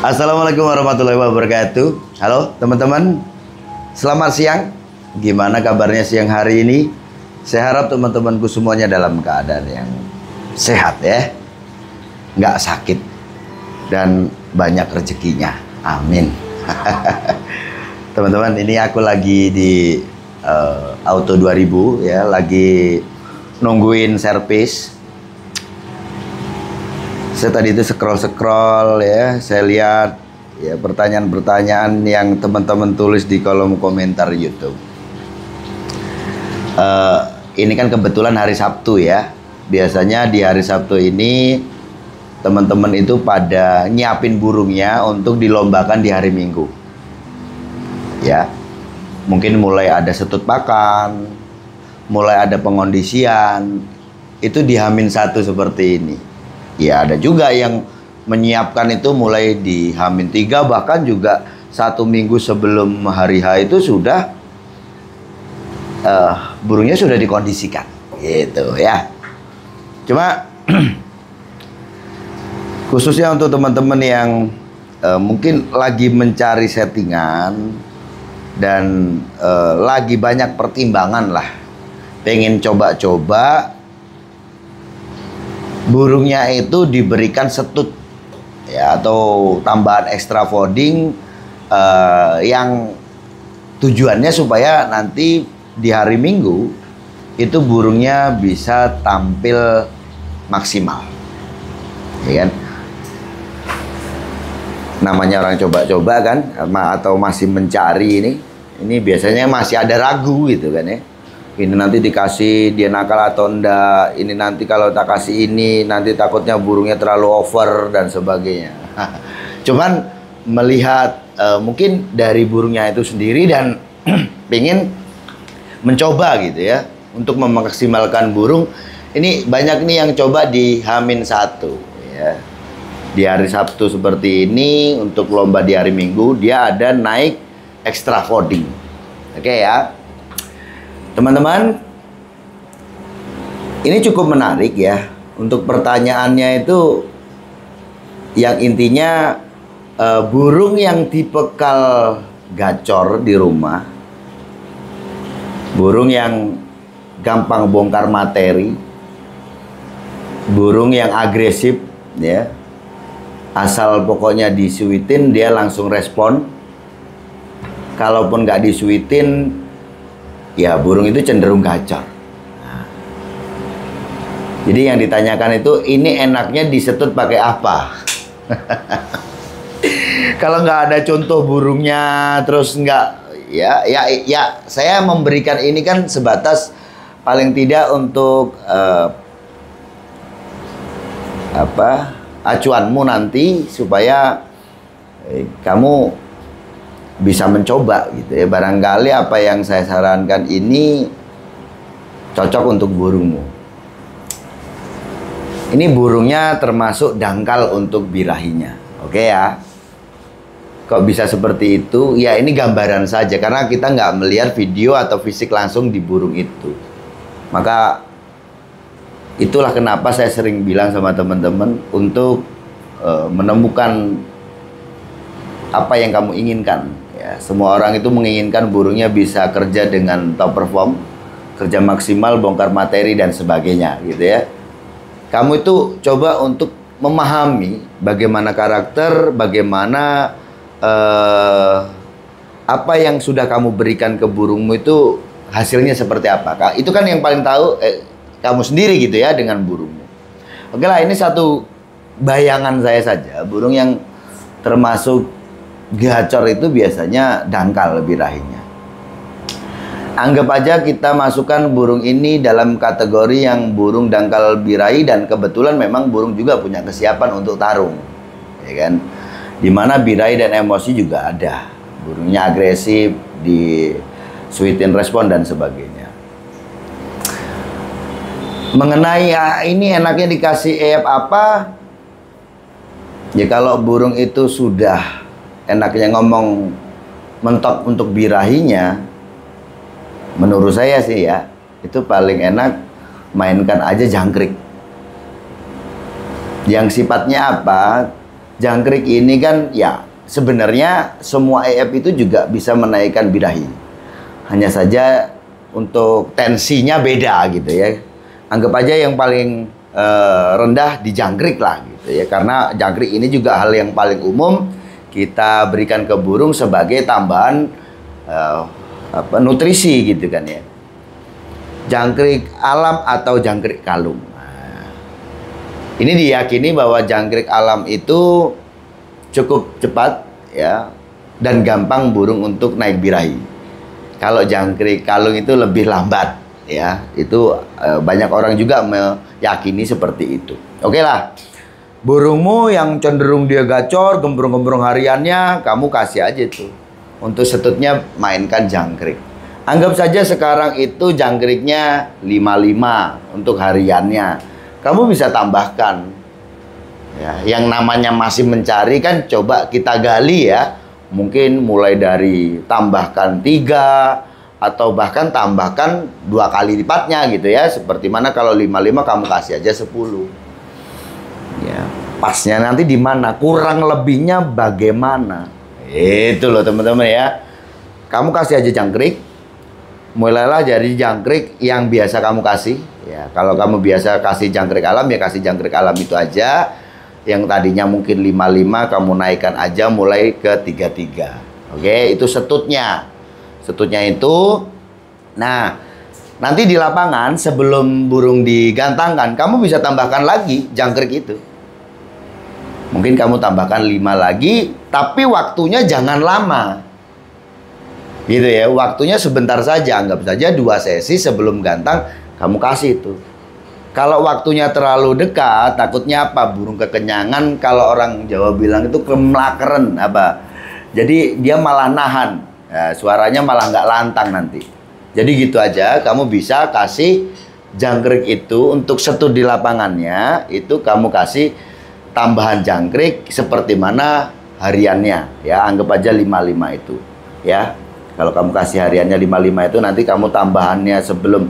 Assalamualaikum warahmatullahi wabarakatuh. Halo teman-teman, selamat siang. Gimana kabarnya siang hari ini? Saya harap teman-temanku semuanya dalam keadaan yang sehat ya, nggak sakit, dan banyak rezekinya. Amin. Teman-teman, ini aku lagi di Auto 2000 ya, lagi nungguin servis. Saya tadi itu scroll ya, saya lihat ya pertanyaan-pertanyaan yang teman-teman tulis di kolom komentar YouTube. Ini kan kebetulan hari Sabtu ya. Biasanya di hari Sabtu ini teman-teman itu pada nyiapin burungnya untuk dilombakan di hari Minggu. Ya, mungkin mulai ada setut pakan, mulai ada pengondisian, itu di H-1 seperti ini. Ya, ada juga yang menyiapkan itu mulai di H-3, bahkan juga 1 minggu sebelum hari H itu sudah burungnya sudah dikondisikan gitu ya. Cuma khususnya untuk teman-teman yang mungkin lagi mencari settingan dan lagi banyak pertimbangan lah, pengen coba-coba burungnya itu diberikan setut ya, atau tambahan extra folding yang tujuannya supaya nanti di hari Minggu itu burungnya bisa tampil maksimal, ya kan? Namanya orang coba-coba kan, atau masih mencari ini biasanya masih ada ragu gitu kan ya. Ini nanti dikasih dia nakal atau enggak, ini nanti kalau tak kasih ini nanti takutnya burungnya terlalu over dan sebagainya. Cuman melihat mungkin dari burungnya itu sendiri dan pengen mencoba gitu ya untuk memaksimalkan burung. Ini banyak nih yang coba di H-1 ya. Di hari Sabtu seperti ini untuk lomba di hari Minggu dia ada naik extra folding. Oke ya. Teman-teman, ini cukup menarik ya. Untuk pertanyaannya itu yang intinya burung yang tipikal gacor di rumah, burung yang gampang bongkar materi, burung yang agresif ya, asal pokoknya disuitin dia langsung respon. Kalaupun nggak disuitin, ya burung itu cenderung gacor. Nah, jadi yang ditanyakan itu, ini enaknya disetut pakai apa? Kalau nggak ada contoh burungnya, terus nggak, ya saya memberikan ini kan sebatas paling tidak untuk acuanmu nanti supaya kamu bisa mencoba gitu ya. Barangkali apa yang saya sarankan ini cocok untuk burungmu. Ini burungnya termasuk dangkal untuk birahinya. Oke ya. Kok bisa seperti itu? Ya ini gambaran saja karena kita nggak melihat video atau fisik langsung di burung itu. Maka itulah kenapa saya sering bilang sama teman-teman untuk menemukan apa yang kamu inginkan. Ya, semua orang itu menginginkan burungnya bisa kerja dengan top perform, kerja maksimal, bongkar materi dan sebagainya gitu ya. Kamu itu coba untuk memahami bagaimana karakter, bagaimana apa yang sudah kamu berikan ke burungmu itu hasilnya seperti apa. Itu kan yang paling tahu kamu sendiri gitu ya dengan burungmu. Oke lah, ini satu bayangan saya saja. Burung yang termasuk gacor itu biasanya dangkal birahinya. Anggap aja kita masukkan burung ini dalam kategori yang burung dangkal birahi, dan kebetulan memang burung juga punya kesiapan untuk tarung, ya kan? Dimana birahi dan emosi juga ada. Burungnya agresif, disuitin respon dan sebagainya. Mengenai ini enaknya dikasih EF apa? Ya kalau burung itu sudah enaknya ngomong mentok untuk birahinya, menurut saya sih ya, itu paling enak mainkan aja jangkrik. Yang sifatnya apa? Jangkrik ini kan ya sebenarnya semua EF itu juga bisa menaikkan birahi. Hanya saja untuk tensinya beda gitu ya. Anggap aja yang paling rendah di jangkrik lah gitu ya. Karena jangkrik ini juga hal yang paling umum kita berikan ke burung sebagai tambahan nutrisi gitu kan ya. Jangkrik alam atau jangkrik kalung. Nah, ini diyakini bahwa jangkrik alam itu cukup cepat ya dan gampang burung untuk naik birahi. Kalau jangkrik kalung itu lebih lambat ya. Itu banyak orang juga meyakini seperti itu. Oke lah. Burungmu yang cenderung dia gacor, gembrong-gembrong hariannya, kamu kasih aja tuh. Untuk setutnya mainkan jangkrik. Anggap saja sekarang itu jangkriknya 55 untuk hariannya. Kamu bisa tambahkan. Ya, yang namanya masih mencari kan coba kita gali ya. Mungkin mulai dari tambahkan 3 atau bahkan tambahkan 2 kali lipatnya gitu ya. Seperti mana kalau 55 kamu kasih aja 10. Ya, pasnya nanti di mana? Kurang lebihnya bagaimana? Itu loh teman-teman ya. Kamu kasih aja jangkrik. Mulailah dari jangkrik yang biasa kamu kasih. Ya, kalau kamu biasa kasih jangkrik alam ya kasih jangkrik alam itu aja. Yang tadinya mungkin 55 kamu naikkan aja mulai ke 33. Oke, itu setutnya. Setutnya itu. Nah, nanti di lapangan sebelum burung digantangkan, kamu bisa tambahkan lagi jangkrik itu. Mungkin kamu tambahkan 5 lagi, tapi waktunya jangan lama. Gitu ya, waktunya sebentar saja. Anggap saja 2 sesi sebelum gantang kamu kasih itu. Kalau waktunya terlalu dekat, takutnya apa? Burung kekenyangan, kalau orang Jawa bilang itu kemlakeren apa. Jadi dia malah nahan. Ya, suaranya malah nggak lantang nanti. Jadi gitu aja, kamu bisa kasih jangkrik itu untuk setut di lapangannya, itu kamu kasih tambahan jangkrik seperti mana hariannya ya, anggap aja 55 itu ya. Kalau kamu kasih hariannya 55 itu nanti kamu tambahannya sebelum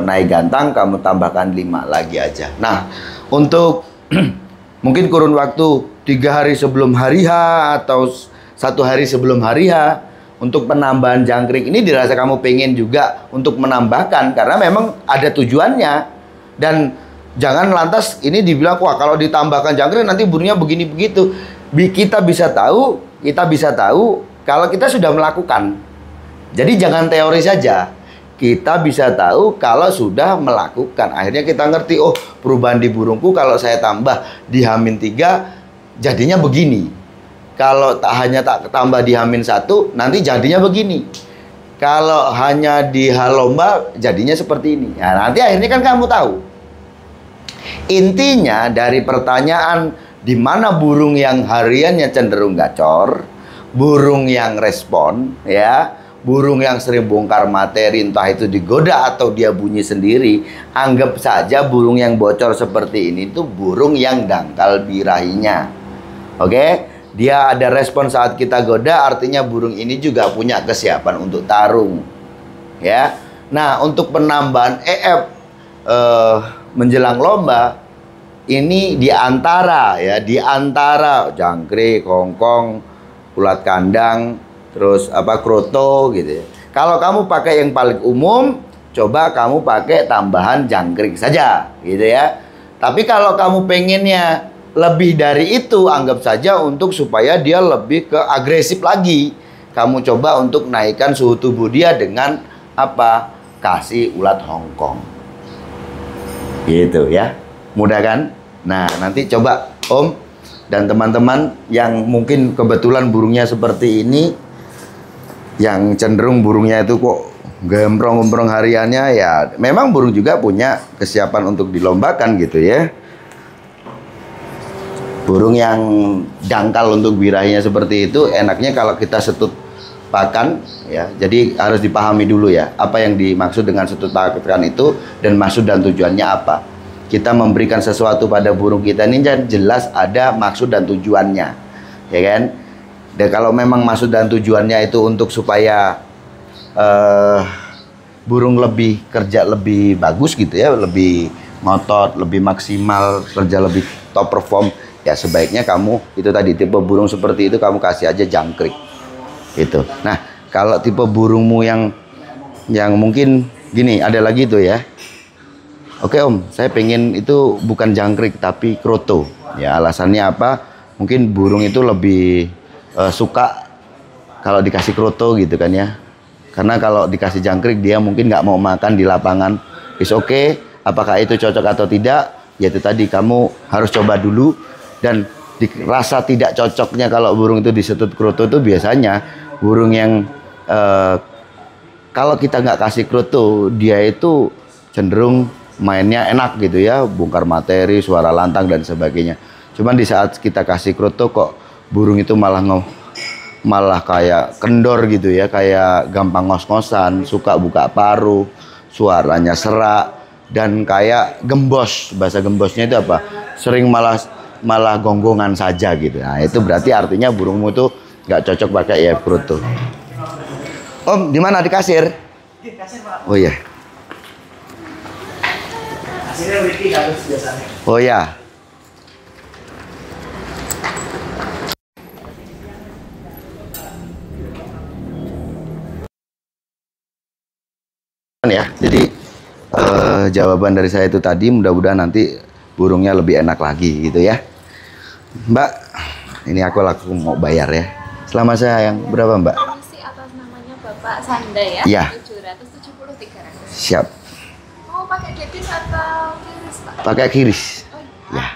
naik gantang kamu tambahkan 5 lagi aja. Nah, untuk mungkin kurun waktu 3 hari sebelum hari H atau 1 hari sebelum hari H untuk penambahan jangkrik ini dirasa kamu pengen juga untuk menambahkan karena memang ada tujuannya. Dan jangan lantas ini dibilang, wah kalau ditambahkan jangkrik nanti burungnya begini begitu. Kita bisa tahu kalau kita sudah melakukan. Jadi jangan teori saja. Kita bisa tahu kalau sudah melakukan. Akhirnya kita ngerti, oh perubahan di burungku kalau saya tambah di H-3 jadinya begini. Kalau hanya tak tambah di H-1 nanti jadinya begini. Kalau hanya di H-lomba jadinya seperti ini. Nah, nanti akhirnya kan kamu tahu. Intinya dari pertanyaan di mana burung yang hariannya cenderung gacor, burung yang respon, ya, burung yang sering bongkar materi, entah itu digoda atau dia bunyi sendiri, anggap saja burung yang bocor seperti ini itu burung yang dangkal birahinya. Oke, dia ada respon saat kita goda, artinya burung ini juga punya kesiapan untuk tarung, ya. Nah, untuk penambahan EF menjelang lomba ini diantara jangkrik, hongkong, ulat kandang, terus kroto gitu ya. Kalau kamu pakai yang paling umum, coba kamu pakai tambahan jangkrik saja gitu ya. Tapi kalau kamu pengennya lebih dari itu, anggap saja untuk supaya dia lebih ke agresif lagi, kamu coba untuk naikkan suhu tubuh dia dengan apa? Kasih ulat hongkong. Gitu ya, mudah kan? Nah, nanti coba Om dan teman-teman yang mungkin kebetulan burungnya seperti ini, yang cenderung burungnya itu kok gembrong-gembrong hariannya, ya memang burung juga punya kesiapan untuk dilombakan gitu ya. Burung yang dangkal untuk birahinya seperti itu, enaknya kalau kita setut pakan ya. Jadi harus dipahami dulu ya, apa yang dimaksud dengan setut pakan itu dan maksud dan tujuannya apa. Kita memberikan sesuatu pada burung kita ini jelas ada maksud dan tujuannya, ya kan? Dan kalau memang maksud dan tujuannya itu untuk supaya burung kerja lebih bagus gitu ya, lebih ngotot, lebih maksimal, kerja lebih top perform, ya sebaiknya kamu itu tadi tipe burung seperti itu kamu kasih aja jangkrik gitu. Nah kalau tipe burungmu yang mungkin gini, ada lagi tuh ya. Oke om, saya pengen itu bukan jangkrik tapi kroto. Ya alasannya apa? Mungkin burung itu lebih suka kalau dikasih kroto gitu kan ya. Karena kalau dikasih jangkrik dia mungkin nggak mau makan di lapangan. Is oke, apakah itu cocok atau tidak? Ya itu tadi kamu harus coba dulu. Dan dirasa tidak cocoknya kalau burung itu disetut kroto itu biasanya burung yang kalau kita nggak kasih kroto dia itu cenderung mainnya enak gitu ya, bongkar materi, suara lantang dan sebagainya. Cuman di saat kita kasih kroto kok burung itu malah kayak kendor gitu ya, kayak gampang ngos-ngosan, suka buka paruh, suaranya serak dan kayak gembos. Bahasa gembosnya itu apa? Sering malah gonggongan saja gitu. Nah itu berarti artinya burungmu itu nggak cocok pakai IF kroto. Om, di mana di kasir? Di kasir, Pak. Oh iya. Kasirnya Wiki harus biasanya. Oh ya. Ya, jadi jawaban dari saya itu tadi mudah-mudahan nanti burungnya lebih enak lagi gitu ya. Mbak, ini aku langsung mau bayar ya. Selama saya yang berapa Mbak? Komisi atas namanya Bapak Sanda ya? Iya. 773. Siap. Mau pakai debit atau kiris Pak? Pakai kiris. Oh, Ya.